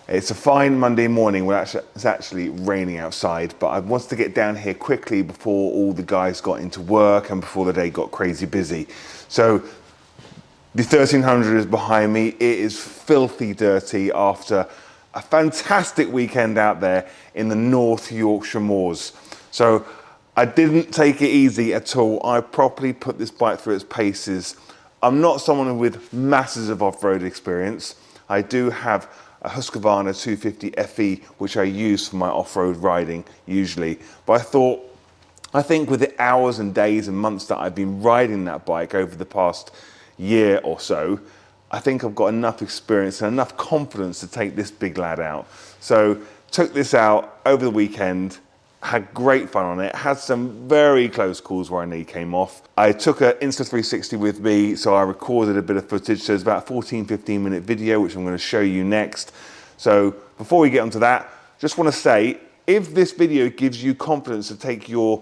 It's a fine Monday morning when it's actually raining outside, but I wanted to get down here quickly before all the guys got into work and before the day got crazy busy. So the 1300 is behind me. It is filthy dirty after a fantastic weekend out there in the North Yorkshire moors. So I didn't take it easy at all. I properly put this bike through its paces. I'm not someone with masses of off-road experience. I do have a Husqvarna 250 FE, which I use for my off-road riding usually. But I think with the hours and days and months that I've been riding that bike over the past year or so, I think I've got enough experience and enough confidence to take this big lad out. So took this out over the weekend, had great fun on it, had some very close calls where our knee came off. I took an Insta360 with me, so I recorded a bit of footage. So it's about a 14-15 minute video, which I'm going to show you next. So before we get onto that, just want to say, if this video gives you confidence to take your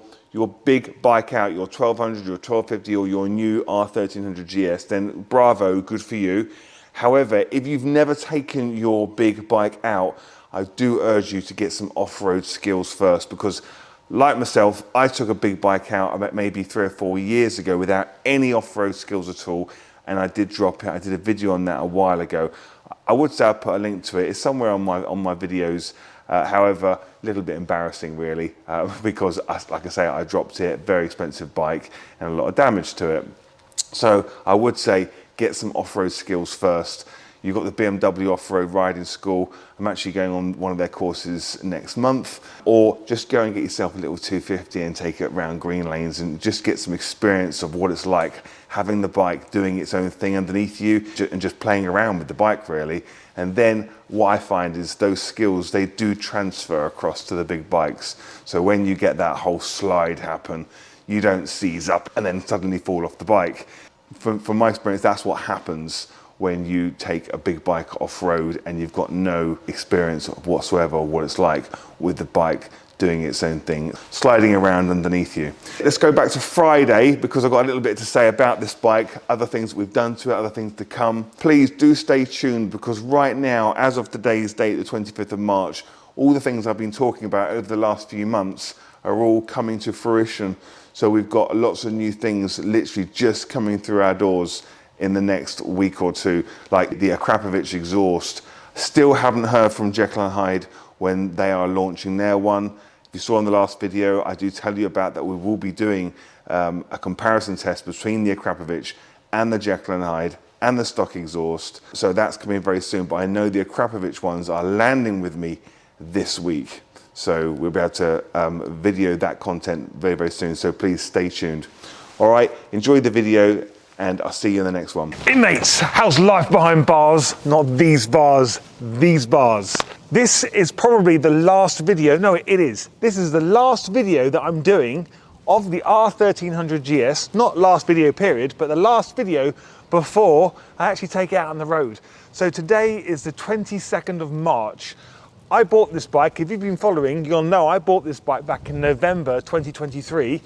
big bike out, your 1200, your 1250, or your new R1300GS, then bravo, good for you. However, if you've never taken your big bike out, I do urge you to get some off-road skills first, because like myself, I took a big bike out about maybe 3 or 4 years ago without any off-road skills at all, and I did drop it. I did a video on that a while ago. I would say I'll put a link to it. It's somewhere on my videos. However, a little bit embarrassing really, because like I say, I dropped it, very expensive bike and a lot of damage to it. So I would say get some off-road skills first. You've got the BMW off-road riding school. I'm actually going on one of their courses next month. Or just go and get yourself a little 250 and take it around green lanes and just get some experience of what it's like having the bike doing its own thing underneath you and just playing around with the bike really. And then what I find is those skills, they do transfer across to the big bikes. So when you get that whole slide happen, you don't seize up and then suddenly fall off the bike. From my experience, that's what happens when you take a big bike off-road and you've got no experience whatsoever what it's like with the bike doing its own thing, sliding around underneath you. Let's go back to Friday, because I've got a little bit to say about this bike, other things that we've done to it, other things to come. Please do stay tuned, because right now, as of today's date, the 25th of March, all the things I've been talking about over the last few months are all coming to fruition. So we've got lots of new things literally just coming through our doors in the next week or two, like the Akrapovic exhaust. Still haven't heard from Jekyll & Hyde when they are launching their one. If you saw in the last video, I do tell you about that we will be doing a comparison test between the Akrapovic and the Jekyll & Hyde and the stock exhaust. So that's coming very soon, but I know the Akrapovic ones are landing with me this week. So we'll be able to video that content very, very soon. So please stay tuned. All right, enjoy the video, and I'll see you in the next one. Hey mates, how's life behind bars? Not these bars, these bars. This is probably the last video, no it is. This is the last video that I'm doing of the R1300GS, not last video period, but the last video before I actually take it out on the road. So today is the 22nd of March. I bought this bike, if you've been following, you'll know I bought this bike back in November 2023,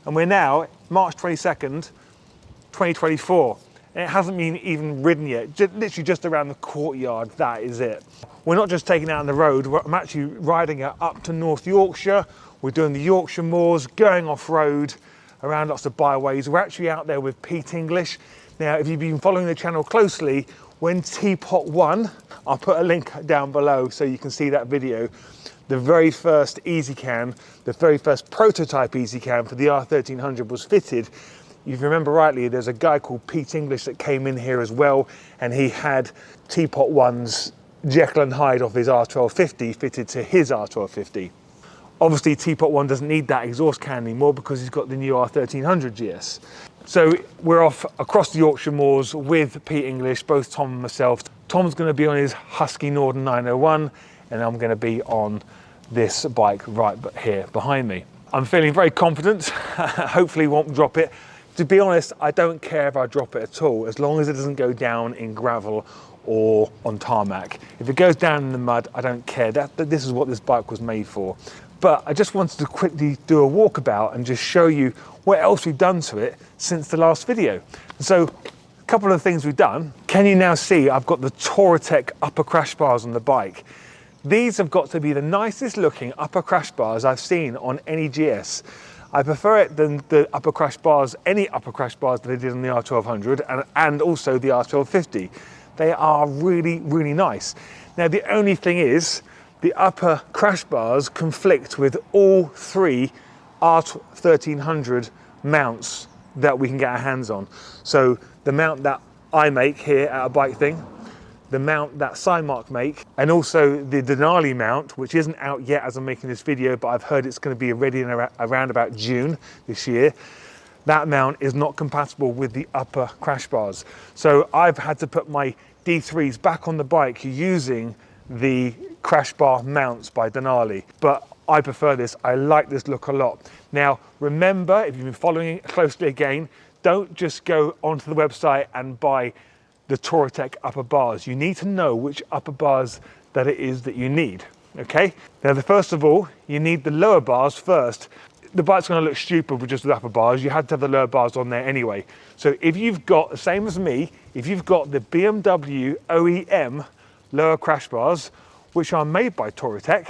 and we're now March 22nd, 2024. And it hasn't been even ridden yet, literally just around the courtyard, that is it. We're not just taking it out on the road, I'm actually riding it up to North Yorkshire. We're doing the Yorkshire moors, going off-road, around lots of byways. We're actually out there with Pete English. Now, if you've been following the channel closely, when Teapot won, I'll put a link down below so you can see that video. The very first EasyCam, the very first prototype EasyCam for the R1300 was fitted. If you remember rightly, there's a guy called Pete English that came in here as well, and he had Teapot 1's Jekyll & Hyde off his R1250 fitted to his R1250. Obviously, Teapot 1 doesn't need that exhaust can anymore because he's got the new R1300GS. So we're off across the Yorkshire moors with Pete English, both Tom and myself. Tom's going to be on his Husky Norden 901, and I'm going to be on this bike right here behind me. I'm feeling very confident, hopefully won't drop it. To be honest, I don't care if I drop it at all, as long as it doesn't go down in gravel or on tarmac. If it goes down in the mud, I don't care. This is what this bike was made for. But I just wanted to quickly do a walkabout and just show you what else we've done to it since the last video. So couple of things we've done. Can you now see I've got the Touratech upper crash bars on the bike? These have got to be the nicest looking upper crash bars I've seen on any GS. I prefer it than the upper crash bars, any upper crash bars that I did on the R1200 and also the R1250. They are really, really nice. Now the only thing is, the upper crash bars conflict with all three R1300 mounts that we can get our hands on. So the mount that I make here at a bike thing, the mount that Sidemark make, and also the Denali mount, which isn't out yet as I'm making this video, but I've heard it's going to be ready in around about June this year. That mount is not compatible with the upper crash bars. So I've had to put my D3s back on the bike using the crash bar mounts by Denali, but I prefer this. I like this look a lot. Now remember, if you've been following it closely again, don't just go onto the website and buy the Touratech upper bars. You need to know which upper bars that it is that you need, okay? Now first of all, you need the lower bars first. The bike's gonna look stupid with just the upper bars. You had to have the lower bars on there anyway. So if you've got, the same as me, if you've got the BMW OEM lower crash bars, which are made by Touratech,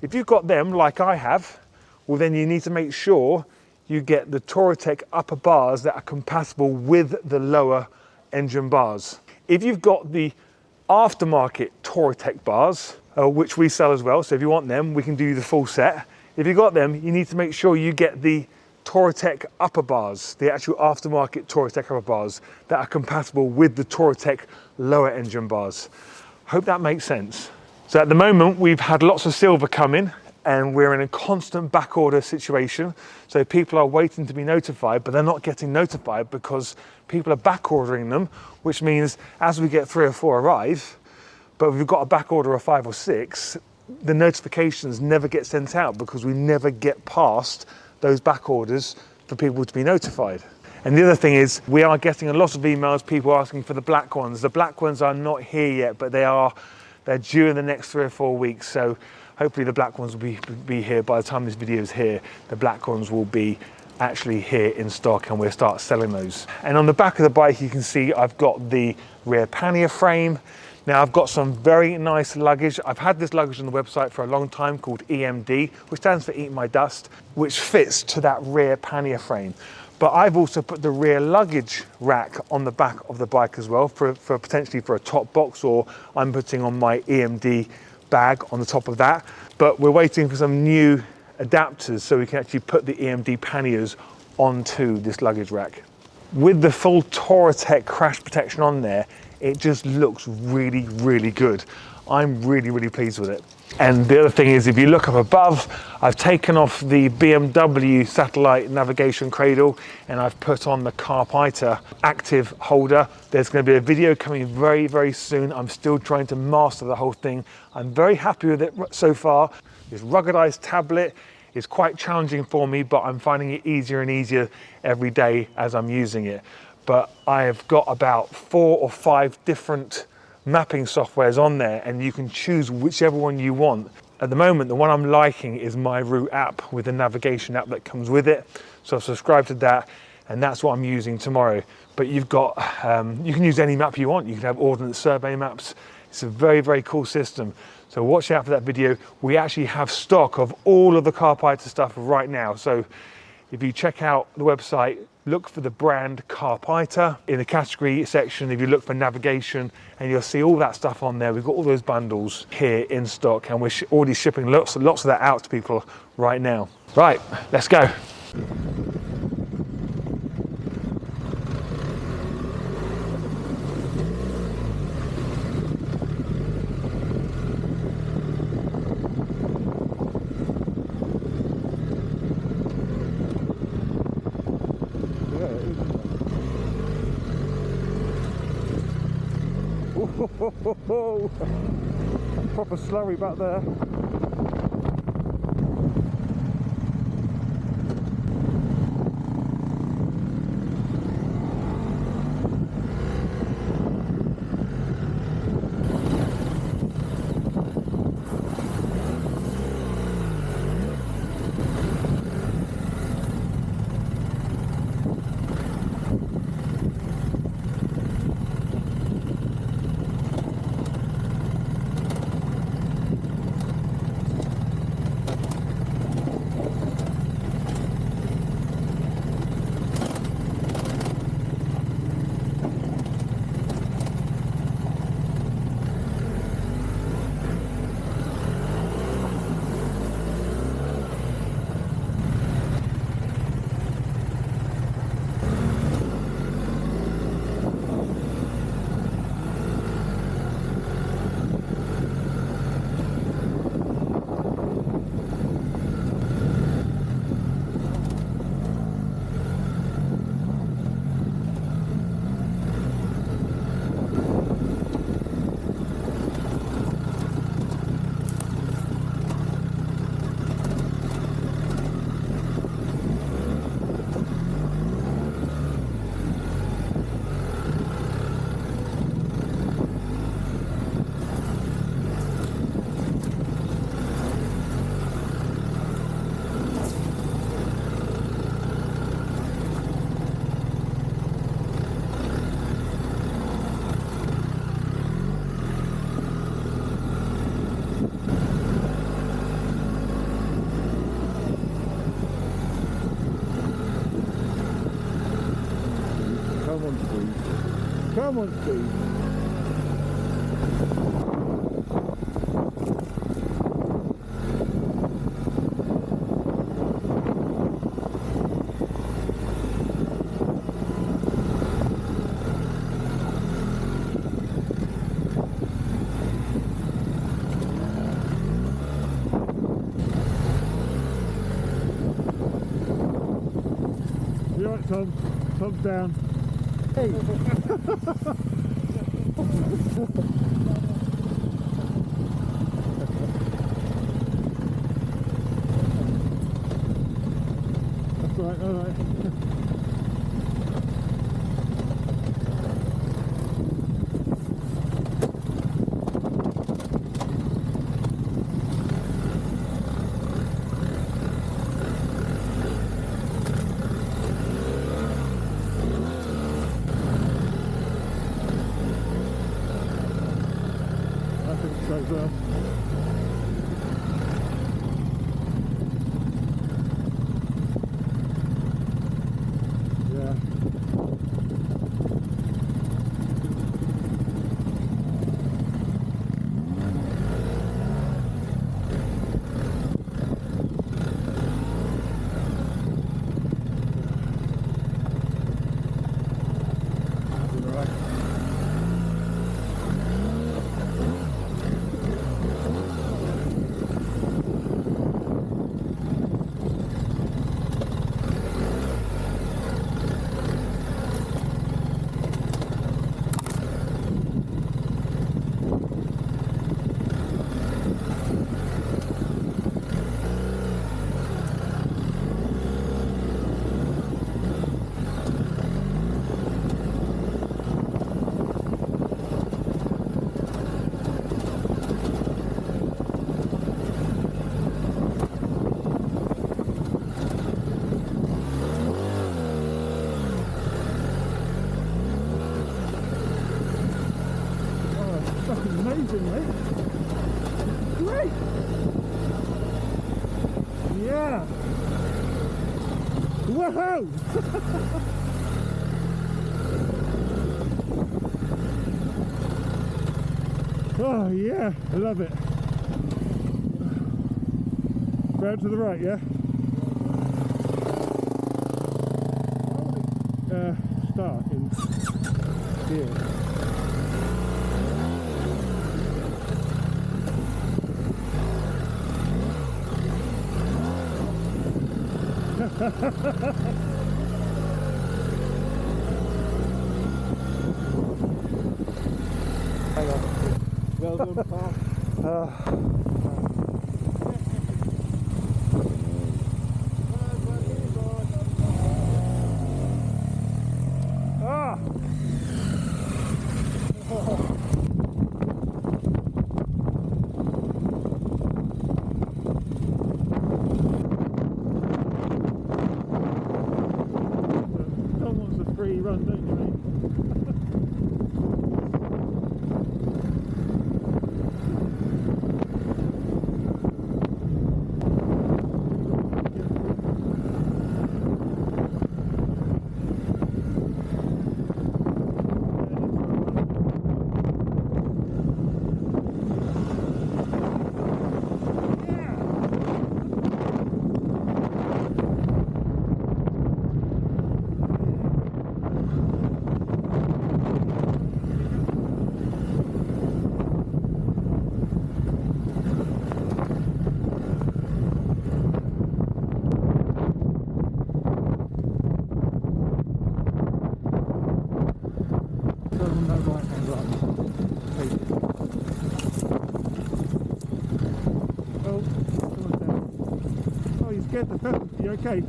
if you've got them like I have, well then you need to make sure you get the Touratech upper bars that are compatible with the lower engine bars. If you've got the aftermarket Touratech bars, which we sell as well, so if you want them, we can do the full set. If you've got them, you need to make sure you get the Touratech upper bars, the actual aftermarket Touratech upper bars that are compatible with the Touratech lower engine bars. Hope that makes sense. So at the moment, we've had lots of silver come in and we're in a constant back order situation. So people are waiting to be notified, but they're not getting notified because people are back ordering them, which means as we get 3 or 4 arrive, but we've got a back order of 5 or 6, the notifications never get sent out because we never get past those back orders for people to be notified. And the other thing is, we are getting a lot of emails, people asking for the black ones. The black ones are not here yet, but they're due in the next 3 or 4 weeks. So hopefully the black ones will be here by the time this video is here. The black ones will be actually here in stock and we'll start selling those. And on the back of the bike, you can see I've got the rear pannier frame. Now I've got some very nice luggage. I've had this luggage on the website for a long time called EMD, which stands for Eat My Dust, which fits to that rear pannier frame. But I've also put the rear luggage rack on the back of the bike as well for potentially for a top box, or I'm putting on my EMD bag on the top of that. But we're waiting for some new adapters so we can actually put the EMD panniers onto this luggage rack. With the full Touratech crash protection on there, it just looks really, really good. I'm really, really pleased with it. And the other thing is, if you look up above, I've taken off the BMW satellite navigation cradle and I've put on the Carpiter active holder. There's going to be a video coming very, very soon. I'm still trying to master the whole thing. I'm very happy with it so far. This ruggedized tablet is quite challenging for me, but I'm finding it easier and easier every day as I'm using it. But I have got about 4 or 5 different mapping softwares on there and you can choose whichever one you want. At the moment, the one I'm liking is my Route app with the navigation app that comes with it. So I've subscribed to that and that's what I'm using tomorrow. But you've got, you can use any map you want. You can have Ordnance Survey maps. It's a very, very cool system. So watch out for that video. We actually have stock of all of the Carpiter stuff right now. So if you check out the website, look for the brand Carpiter in the category section. If you look for navigation, and you'll see all that stuff on there. We've got all those bundles here in stock and we're already shipping lots of that out to people right now. Right, let's go. Proper slurry back there. Come on, Steve. You all right, Tom? Tom's down. Hey. That's all right, all right. I think so as well. Yeah. That's all right. Fucking amazing, mate. Great. Yeah. Woohoo! Oh yeah, I love it. Round to the right, yeah? Start in here. Hang on. Well done, Paul. Tom wants a free run, don't you, mate? Get the pedal. You okay?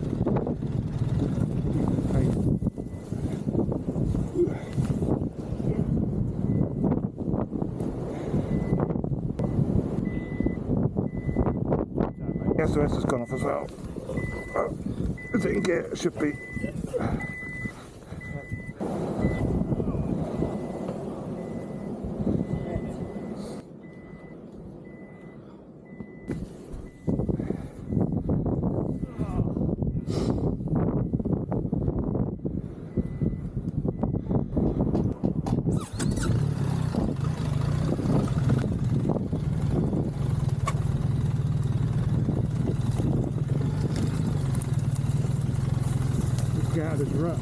The SOS has gone off as well. It's in gear, it should be. bad as rut.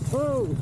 Whoa!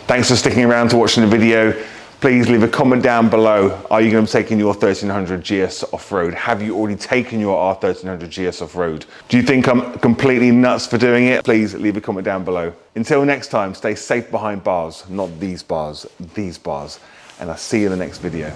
Thanks for sticking around to watching the video. Please leave a comment down below. Are you going to be taking your 1300 GS off-road? Have you already taken your R1300 GS off-road? Do you think I'm completely nuts for doing it? Please leave a comment down below. Until next time, stay safe behind bars, not these bars, and I'll see you in the next video.